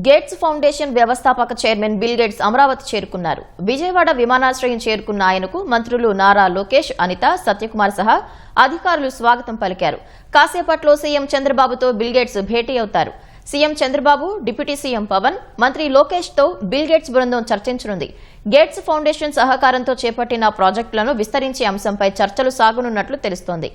Gates foundation వ్యవస్థాపక chairman bill gates Amaravati చేరుకున్నారు. విజయవాడ విమానాశ్రయం చేరుకున్న ఆయనకు మంత్రులు నారా లోకేష్, అనిత, సత్యకుమార్ సహా అధికారులు స్వాగతం పలికారు. కాసేపట్లో సీఎం చంద్రబాబుతో బిల్ గేట్స్ భేటీ అవుతారు. CM Chandrababu, deputy CM Pawan, మంత్రి లోకేష్ తో బిల్ గేట్స్ బృందం చర్చించనుంది. గేట్స్ ఫౌండేషన్ సహకారంతో చేపట్టిన ప్రాజెక్టులను విస్తరించే అంశంపై చర్చలు సాగనున్నట్లు తెలుస్తోంది.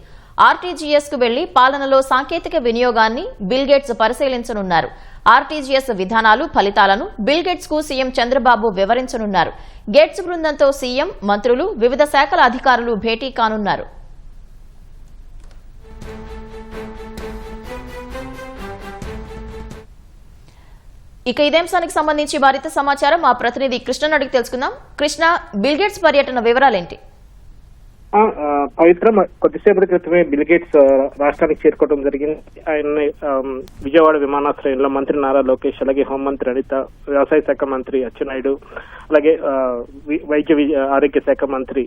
ఆర్టీజీఎస్ కు వెళ్లి పాలనలో సాంకేతిక వినియోగాన్ని బిల్ గేట్స్ పరిశీలించనున్నారు. ఆర్టీజీఎస్ విధానాలు, ఫలితాలను బిల్ గేట్స్ కు సీఎం చంద్రబాబు వివరించనున్నారు. గేట్స్ బృందంతో సీఎం, మంత్రులు, వివిధ శాఖల అధికారులు భేటీ కానున్నారు. ఇక ఇదే అంశానికి సంబంధించి మరింత సమాచారం మా ప్రతినిధి కృష్ణ అడిగి తెలుసుకుందాం. కృష్ణ, బిల్ గేట్స్ పర్యటన వివరాలేంటి? పవిత్ర కొద్దిసేపటి క్రితమే బిల్ గేట్స్ రాష్ట్రానికి చేరుకోవడం జరిగింది. ఆయన విజయవాడ విమానాశ్రయంలో మంత్రి నారా లోకేష్, అలాగే హోంమంత్రి అనిత, వ్యవసాయ శాఖ మంత్రి అచ్చెన్నాయుడు, అలాగే వైద్య ఆరోగ్య శాఖ మంత్రి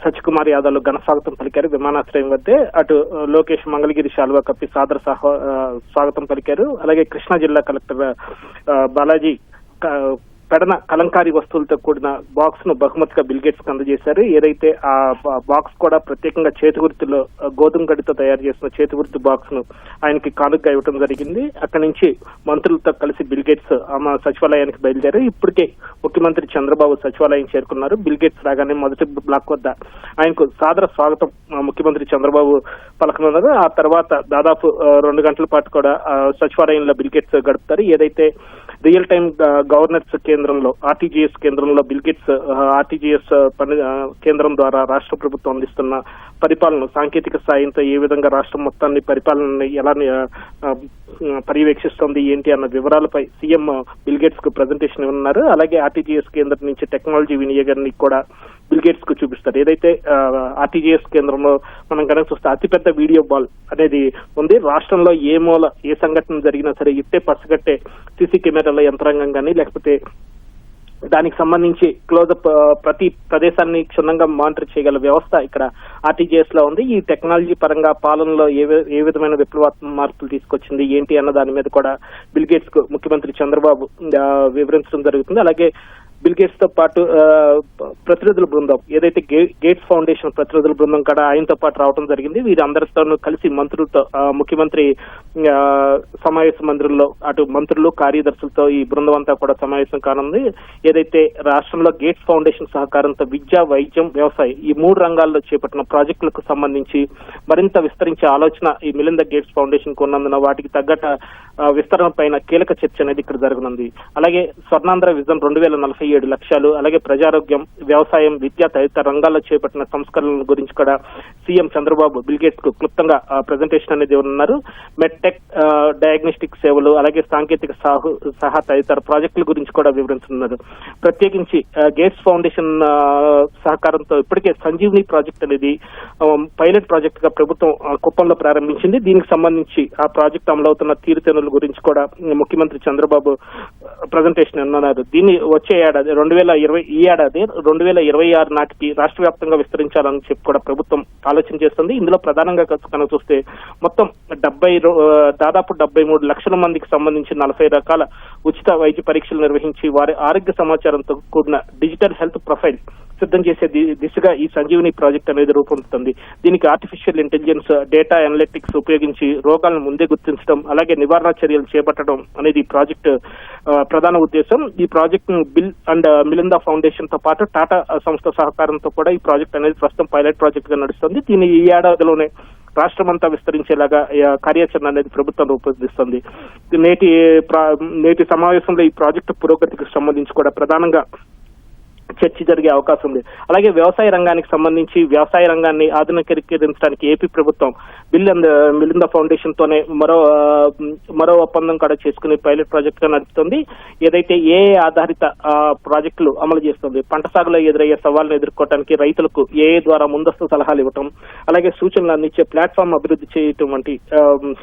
సత్యకుమార్ యాదవ్ ఘన స్వాగతం పలికారు. విమానాశ్రయం వద్దే అటు లోకేష్ మంగళగిరి శాలువా కప్పి సాదర స్వాగతం పలికారు. అలాగే కృష్ణా జిల్లా కలెక్టర్ బాలాజీ పెడన కలంకారీ వస్తువులతో కూడిన బాక్స్ ను బహుమతిగా బిల్ గేట్స్ కు అందజేశారు. ఏదైతే ఆ బాక్స్ కూడా ప్రత్యేకంగా చేతి గుర్తులో గోధుమ గడ్డితో తయారు చేసిన చేతి గుర్తు బాక్స్ ను ఆయనకి కానుకగా ఇవ్వడం జరిగింది. అక్కడి నుంచి మంత్రులతో కలిసి బిల్ గేట్స్ సచివాలయానికి బయలుదేరారు. ఇప్పటికే ముఖ్యమంత్రి చంద్రబాబు సచివాలయం చేరుకున్నారు. బిల్ గేట్స్ రాగానే మొదటి బ్లాక్ వద్ద ఆయనకు సాదర స్వాగతం ముఖ్యమంత్రి చంద్రబాబు పలకనున్నారు. ఆ తర్వాత దాదాపు 2 గంటల పాటు కూడా సచివాలయంలో బిల్ గేట్స్ గడుపుతారు. ఏదైతే రియల్ టైమ్ గవర్నెన్స్ కేంద్రంలో, ఆర్టీజీఎస్ కేంద్రంలో బిల్ గేట్స్ ఆర్టీజీఎస్ కేంద్రం ద్వారా రాష్ట్ర ప్రభుత్వం అందిస్తున్న పరిపాలన, సాంకేతిక సాయంతో ఏ విధంగా రాష్ట్రం మొత్తాన్ని పరిపాలనని ఎలా పర్యవేక్షిస్తుంది ఏంటి అన్న వివరాలపై సీఎం బిల్ గేట్స్ కు ప్రజెంటేషన్ ఇవ్వనున్నారు. అలాగే ఆర్టీజీఎస్ కేంద్రం నుంచి టెక్నాలజీ వినియోగాన్ని కూడా బిల్ గేట్స్ కు చూపిస్తారు. ఏదైతే ఆర్టీజీఎస్ కేంద్రంలో మనం కనుక చూస్తే అతిపెద్ద వీడియో బాల్ అనేది ఉంది. రాష్ట్రంలో ఏ మూల ఏ సంఘటన జరిగినా సరే ఇట్టే పసిగట్టే సీసీ కెమెరాల యంత్రాంగం కానీ, లేకపోతే దానికి సంబంధించి క్లోజప్ ప్రతి ప్రదేశాన్ని క్షుణ్ణంగా మానిటర్ చేయగల వ్యవస్థ ఇక్కడ ఆర్టీజీఎస్ లో ఉంది. ఈ టెక్నాలజీ పరంగా పాలనలో ఏ విధమైన విప్లవాత్మక మార్పులు తీసుకొచ్చింది ఏంటి అన్న దాని మీద కూడా బిల్ గేట్స్ కు ముఖ్యమంత్రి చంద్రబాబు వివరించడం జరుగుతుంది. అలాగే బిల్ గేట్స్ తో పాటు ప్రతినిధుల బృందం, ఏదైతే గేట్స్ ఫౌండేషన్ ప్రతినిధుల బృందం కూడా ఆయనతో పాటు రావడం జరిగింది. వీరందరితోనూ కలిసి మంత్రులతో ముఖ్యమంత్రి సమావేశ మందిరంలో అటు మంత్రులు, కార్యదర్శులతో ఈ బృందం అంతా కూడా సమావేశం కానుంది. ఏదైతే రాష్ట్రంలో గేట్స్ ఫౌండేషన్ సహకారంతో విద్య, వైద్యం, వ్యవసాయం ఈ 3 రంగాల్లో చేపట్టిన ప్రాజెక్టులకు సంబంధించి మరింత విస్తరించే ఆలోచన ఈ మిలింద గేట్స్ ఫౌండేషన్ కు ఉన్నందున వాటికి తగ్గట్టు విస్తరణ పైన కీలక చర్చ అనేది ఇక్కడ జరగనుంది. అలాగే స్వర్ణాంధ్ర విజన్ 2047 లక్ష్యాలు, అలాగే ప్రజారోగ్యం, వ్యవసాయం, విద్య తదితర రంగాల్లో చేపట్టిన సంస్కరణల గురించి కూడా సీఎం చంద్రబాబు బిల్ గేట్స్ కు క్లుప్తంగా ప్రజెంటేషన్ అనేది ఇవ్వనున్నారు. మెడ్టెక్, డయాగ్నోస్టిక్ సేవలు, అలాగే సాంకేతిక సహా తదితర ప్రాజెక్టుల గురించి కూడా వివరించనున్నారు. ప్రత్యేకించి గేట్స్ ఫౌండేషన్ సహకారంతో ఇప్పటికే సంజీవని ప్రాజెక్ట్ అనేది పైలట్ ప్రాజెక్ట్ గా ప్రభుత్వం కుప్పంలో ప్రారంభించింది. దీనికి సంబంధించి ఆ ప్రాజెక్టు అమలవుతున్న తీరుతెన్నుల గురించి కూడా ముఖ్యమంత్రి చంద్రబాబు ప్రజెంటేషన్ ఇవ్వనున్నారు. దీన్ని వచ్చే ఏడాది 2026 నాటికి రాష్ట్ర వ్యాప్తంగా విస్తరించాలని చెప్పి కూడా ప్రభుత్వం ఆలోచన చేస్తుంది. ఇందులో ప్రధానంగా కనుక చూస్తే మొత్తం దాదాపు 73 లక్షల మందికి సంబంధించి 40 రకాల ఉచిత వైద్య పరీక్షలు నిర్వహించి వారి ఆరోగ్య సమాచారంతో కూడిన డిజిటల్ హెల్త్ ప్రొఫైల్ సిద్ధం చేసే దిశగా ఈ సంజీవని ప్రాజెక్ట్ అనేది రూపొందుతుంది. దీనికి ఆర్టిఫిషియల్ ఇంటెలిజెన్స్, డేటా అనలిటిక్స్ ఉపయోగించి రోగాలను ముందే గుర్తించడం, అలాగే నివారణ చర్యలు చేపట్టడం అనేది ఈ ప్రాజెక్టు ప్రధాన ఉద్దేశం. ఈ project build and Melinda foundation తో పాటు టాటా సంస్థ సహకారంతో కూడా ఈ ప్రాజెక్ట్ అనేది ప్రస్తుతం పైలట్ ప్రాజెక్ట్ గా నడుస్తుంది. దీన్ని ఈ ఏడాదిలోనే రాష్ట్రమంతా విస్తరించేలాగా కార్యాచరణ అనేది ప్రభుత్వం రూపొందిస్తుంది. నేటి సమావేశంలో ఈ ప్రాజెక్టు పురోగతికి సంబంధించి కూడా ప్రధానంగా చర్చ జరిగే అవకాశం ఉంది. అలాగే వ్యవసాయ రంగానికి సంబంధించి వ్యవసాయ రంగాన్ని ఆధునీకరించడానికి ఏపీ ప్రభుత్వం బిల్ అండ్ మిలిందా ఫౌండేషన్ తోనే మరో ఒప్పందం కూడా చేసుకుని పైలట్ ప్రాజెక్ట్ గా నడుపుతుంది. ఏదైతే ఏ ఆధారిత ప్రాజెక్టులు అమలు చేస్తుంది, పంట సాగులో ఎదురయ్యే సవాళ్లను ఎదుర్కోవడానికి రైతులకు ఏ ద్వారా ముందస్తు సలహాలు ఇవ్వటం, అలాగే సూచనలు అందించే ప్లాట్ఫామ్ అభివృద్ధి చేయటం వంటి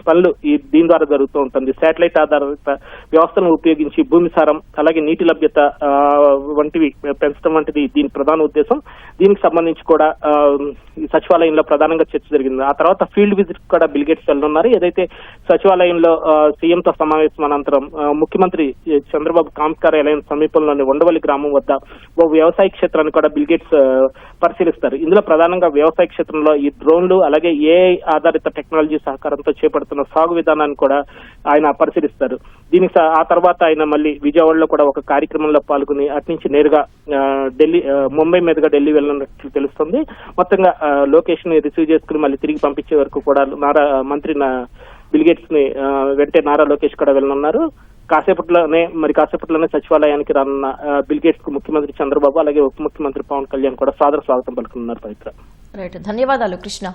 పనులు దీని ద్వారా జరుగుతూ ఉంటుంది. శాటిలైట్ ఆధారిత వ్యవస్థలను ఉపయోగించి భూమి సారం, అలాగే నీటి లభ్యత వంటివి పెంచడం అందించడం వంటిది దీని ప్రధాన ఉద్దేశం. దీనికి సంబంధించి కూడా ఈ సచివాలయంలో ప్రధానంగా చర్చ జరిగింది. ఆ తర్వాత ఫీల్డ్ విజిట్ కూడా బిల్ గేట్స్ వెళ్తున్నారు. ఏదైతే సచివాలయంలో సీఎంతో సమావేశం అనంతరం ముఖ్యమంత్రి చంద్రబాబు కాంస్ కార్యాలయం సమీపంలోని ఉండవల్లి గ్రామం వద్ద ఓ వ్యవసాయ క్షేత్రాన్ని కూడా బిల్ గేట్స్ పరిశీలిస్తారు. ఇందులో ప్రధానంగా వ్యవసాయ క్షేత్రంలో ఈ డ్రోన్లు అలాగే ఏఐ ఆధారిత టెక్నాలజీ సహకారంతో చేపడుతున్న సాగు విధానాన్ని కూడా ఆయన పరిశీలిస్తారు. దీనికి ఆ తర్వాత ఆయన మళ్ళీ విజయవాడలో కూడా ఒక కార్యక్రమంలో పాల్గొని అటు నుంచి నేరుగా ఢిల్లీ ముంబై మీదుగా ఢిల్లీ వెళ్ళినట్లు తెలుస్తుంది. మొత్తంగా లోకేష్ ని రిసీవ్ చేసుకుని మళ్ళీ తిరిగి పంపించే వరకు కూడా మంత్రి బిల్ గేట్స్ ని వెంటే నారా లోకేష్ కూడా వెళ్ళనున్నారు. కాసేపట్లోనే సచివాలయానికి రానున్న బిల్ గేట్స్ కు ముఖ్యమంత్రి చంద్రబాబు అలాగే ఉప ముఖ్యమంత్రి పవన్ కళ్యాణ్ కూడా సాదర స్వాగతం పలుకున్నారు. పవిత్ర, ధన్యవాదాలు కృష్ణ.